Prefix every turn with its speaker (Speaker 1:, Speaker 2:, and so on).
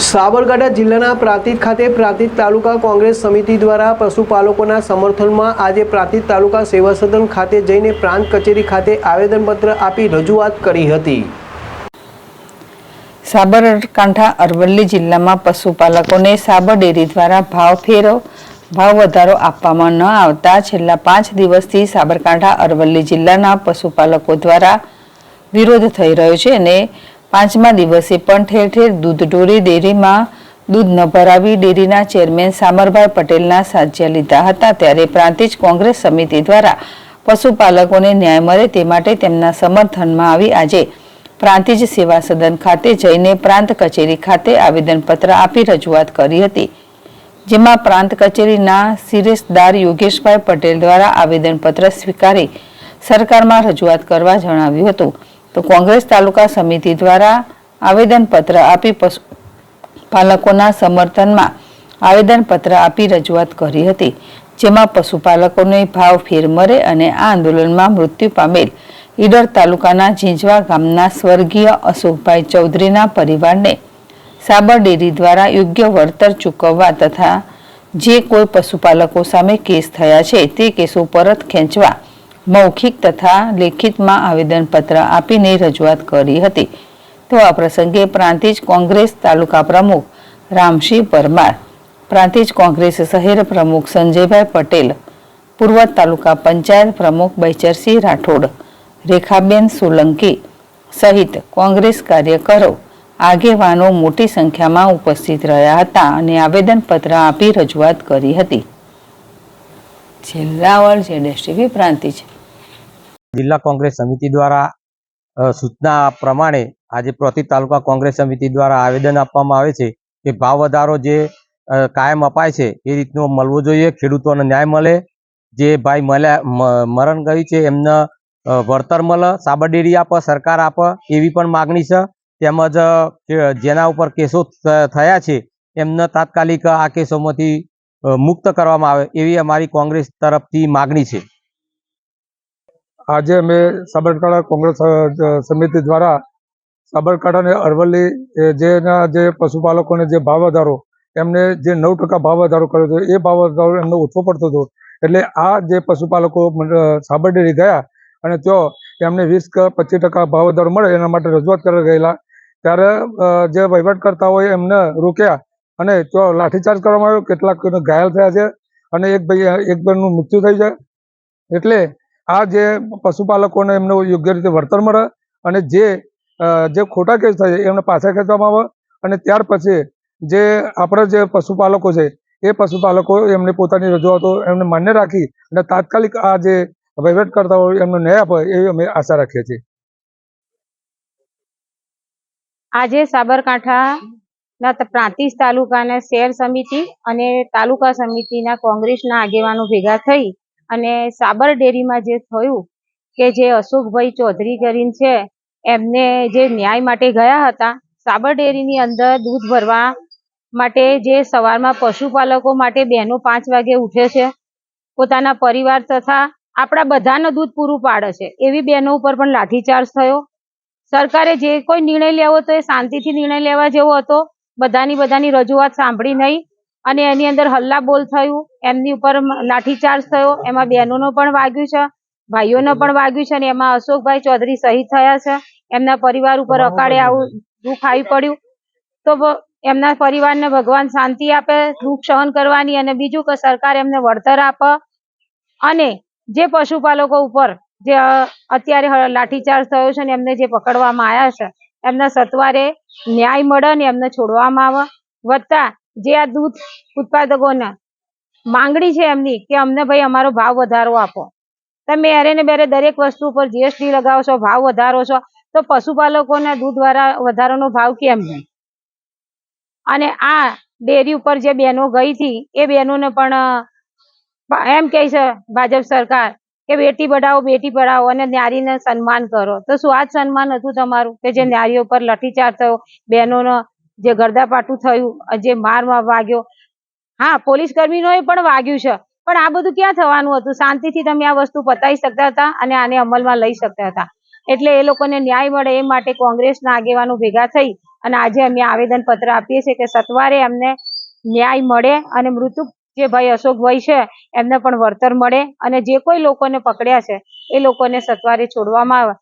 Speaker 1: સાબરકાંઠા જિલ્લાના પ્રાંતિજ ખાતે પ્રાંતિજ તાલુકા કોંગ્રેસ સમિતિ દ્વારા પશુપાલકોના સમર્થનમાં આજે પ્રાંતિજ તાલુકા સેવા સદન ખાતે જઈને પ્રાંત કચેરી ખાતે આવેદનપત્ર આપી રજૂઆત કરી હતી।
Speaker 2: સાબરકાંઠા અરવલ્લી જિલ્લામાં પશુપાલકોને સાબર ડેરી દ્વારા ભાવ વધારો આપવામાં ન આવતા છેલ્લા 5 દિવસથી સાબરકાંઠા અરવલ્લી જિલ્લાના પશુપાલકો દ્વારા વિરોધ થઈ રહ્યો છે અને 5મા દિવસે પણ ઠેર ઠેર દૂધઢોરી ડેરીમાં દૂધ ન ભરાવી ડેરીના ચેરમેન સામરભાઈ પટેલના સાજ્યા લીધા હતા। ત્યારે પ્રાંતિજ કોંગ્રેસ સમિતિ દ્વારા પશુપાલકોને ન્યાય મળે તે માટે તેમના સમર્થનમાં આવી આજે પ્રાંતિજ સેવા સદન ખાતે જઈને પ્રાંત કચેરી ખાતે આવેદનપત્ર આપી રજૂઆત કરી હતી, જેમાં પ્રાંત કચેરીના સિરેસદાર યોગેશભાઈ પટેલ દ્વારા આવેદનપત્ર સ્વીકારી સરકારમાં રજૂઆત કરવા જણાવ્યું હતું। તો કોંગ્રેસ તાલુકા સમિતિ દ્વારા આવેદનપત્ર આપી પશુપાલકોના સમર્થનમાં આવેદનપત્ર આપી રજૂઆત કરી હતી, જેમાં પશુપાલકોને ભાવ ફેર મળે અને આ આંદોલનમાં મૃત્યુ પામેલ ઈડર તાલુકાના ઝીંઝવા ગામના સ્વર્ગીય અશોકભાઈ ચૌધરીના પરિવારને સાબર ડેરી દ્વારા યોગ્ય વળતર ચૂકવવા તથા જે કોઈ પશુપાલકો સામે કેસ થયા છે તે કેસો પરત ખેંચવા મૌખિક તથા લેખિતમાં આવેદનપત્ર આપીને રજૂઆત કરી હતી। તો આ પ્રસંગે પ્રાંતિજ કોંગ્રેસ તાલુકા પ્રમુખ રામસિંહ પરમાર, પ્રાંતિજ કોંગ્રેસ શહેર પ્રમુખ સંજયભાઈ પટેલ, પૂર્વ તાલુકા પંચાયત પ્રમુખ બૈચરસિંહ રાઠોડ, રેખાબેન સોલંકી સહિત કોંગ્રેસ કાર્યકરો આગેવાનો મોટી સંખ્યામાં ઉપસ્થિત રહ્યા હતા અને આવેદનપત્ર આપી રજૂઆત કરી હતી। જિલ્લાવર જેડેશટીવી પ્રાંતિજ
Speaker 3: જિલ્લા કોંગ્રેસ સમિતિ દ્વારા સૂચના પ્રમાણે આજે પ્રાંતિજ તાલુકા કોંગ્રેસ સમિતિ દ્વારા આવેદન આપવામાં આવે છે કે ભાવ વધારો જે કાયમ અપાય છે એ રીતનો મળવો જોઈએ, ખેડૂતોને ન્યાય મળે, જે ભાઈ મરણ ગયું છે એમને વળતર મળે, સાબર ડેરી આપે, સરકાર આપે એવી પણ માગણી છે। તેમજ જેના ઉપર કેસો થયા છે એમને તાત્કાલિક આ કેસોમાંથી મુક્ત કરવામાં આવે એવી અમારી કોંગ્રેસ તરફથી માગણી છે।
Speaker 4: આજે અમે સાબરકાંઠા કોંગ્રેસ સમિતિ દ્વારા સાબરકાંઠા અને અરવલ્લી જે પશુપાલકોને જે ભાવ વધારો એમને જે 9% ભાવ વધારો કર્યો હતો એ ભાવ વધારો એમને ઓછો પડતો હતો, એટલે આ જે પશુપાલકો સાબર ડેરી ગયા અને ત્યાં એમને 20-25% ભાવ વધારો મળે એના માટે રજૂઆત કરવા ગયેલા, ત્યારે જે વહીવટકર્તાઓએ એમને રોક્યા અને ત્યાં લાઠીચાર્જ કરવામાં આવ્યો, કેટલાક ઘાયલ થયા છે અને એક ભાઈનું મૃત્યુ થઈ છે। એટલે આ જે પશુપાલકોને એમને યોગ્ય રીતે વળતર મળે અને જે ખોટા કેસ થાય એમને પાછા ખેંચવામાં આવે અને ત્યાર પછી જે આપણા જે પશુપાલકો છે એ પશુપાલકો એમને પોતાની રજૂઆતો એમને માન્ય રાખી અને તાત્કાલિક આ જે વહીવટકર્તાઓ એમને ન્યાય આપે એવી અમે આશા રાખીએ છીએ।
Speaker 5: આજે સાબરકાંઠાના પ્રાંતિજ તાલુકાના શહેર સમિતિ અને તાલુકા સમિતિના કોંગ્રેસના આગેવાનો ભેગા થઈ અને સાબર ડેરીમાં જે થયું કે જે અશોકભાઈ ચૌધરી કરીને છે એમને જે ન્યાય માટે ગયા હતા, સાબર ડેરીની અંદર દૂધ ભરવા માટે જે સવારમાં પશુપાલકો માટે બહેનો 5 વાગે ઉઠે છે, પોતાના પરિવાર તથા આપણા બધાનું દૂધ પૂરું પાડે છે એવી બહેનો ઉપર પણ લાઠીચાર્જ થયો। સરકારે જે કોઈ નિર્ણય લેવો તો એ શાંતિથી નિર્ણય લેવા જેવો હતો, બધાની રજૂઆત સાંભળી નહીં અને એની અંદર હલ્લાબોલ થયું, એમની ઉપર લાઠીચાર્જ થયો, એમાં બહેનોનો પણ વાગ્યું છે, ભાઈઓને પણ વાગ્યું છે અને એમાં અશોકભાઈ ચૌધરી શહીદ થયા છે। એમના પરિવાર ઉપર અકાળે આવું દુઃખ આવી પડ્યું તો એમના પરિવારને ભગવાન શાંતિ આપે, દુઃખ સહન કરવાની, અને બીજું કે સરકાર એમને વળતર આપે અને જે પશુપાલકો ઉપર જે અત્યારે લાઠીચાર્જ થયો છે ને એમને જે પકડવામાં આવ્યા છે એમને સત્વરે ન્યાય મળે ને એમને છોડવામાં આવે। વત્તા જે આ દૂધ ઉત્પાદકોને માંગણી છે એમની કે અમને ભાઈ અમારો ભાવ વધારો આપો, તમે એરે ને બેરે દરેક વસ્તુ ઉપર જીએસટી લગાવો છો, ભાવ વધારો છો, તો પશુપાલકોના દૂધ વધારાનો ભાવ કેમ નહીં? અને આ ડેરી ઉપર જે બહેનો ગઈ હતી એ બહેનોને પણ એમ કહે છે ભાજપ સરકાર કે બેટી બઢાઓ બેટી પઢાઓ અને નારીને સન્માન કરો, તો શું આ જ સન્માન હતું તમારું કે જે નારીઓ પર લાઠીચાર્જ થયો, બહેનોનો જે ગરદાપાટું થયું, જે મારમાં વાગ્યો? હા, પોલીસ કર્મીઓએ પણ વાગ્યું છે, પણ આ બધું ક્યાં થવાનું હતું? શાંતિથી તમે આ વસ્તુ પતાવી શકતા હતા અને આને અમલમાં લઈ શકતા હતા। એટલે એ લોકોને ન્યાય મળે એ માટે કોંગ્રેસના આગેવાનો ભેગા થઈ અને આજે અમે આવેદનપત્ર આપીએ છીએ કે સત્વરે એમને ન્યાય મળે અને મૃતક જે ભાઈ અશોકભાઈ છે એમને પણ વળતર મળે અને જે કોઈ લોકોને પકડ્યા છે એ લોકોને સત્વરે છોડવામાં આવે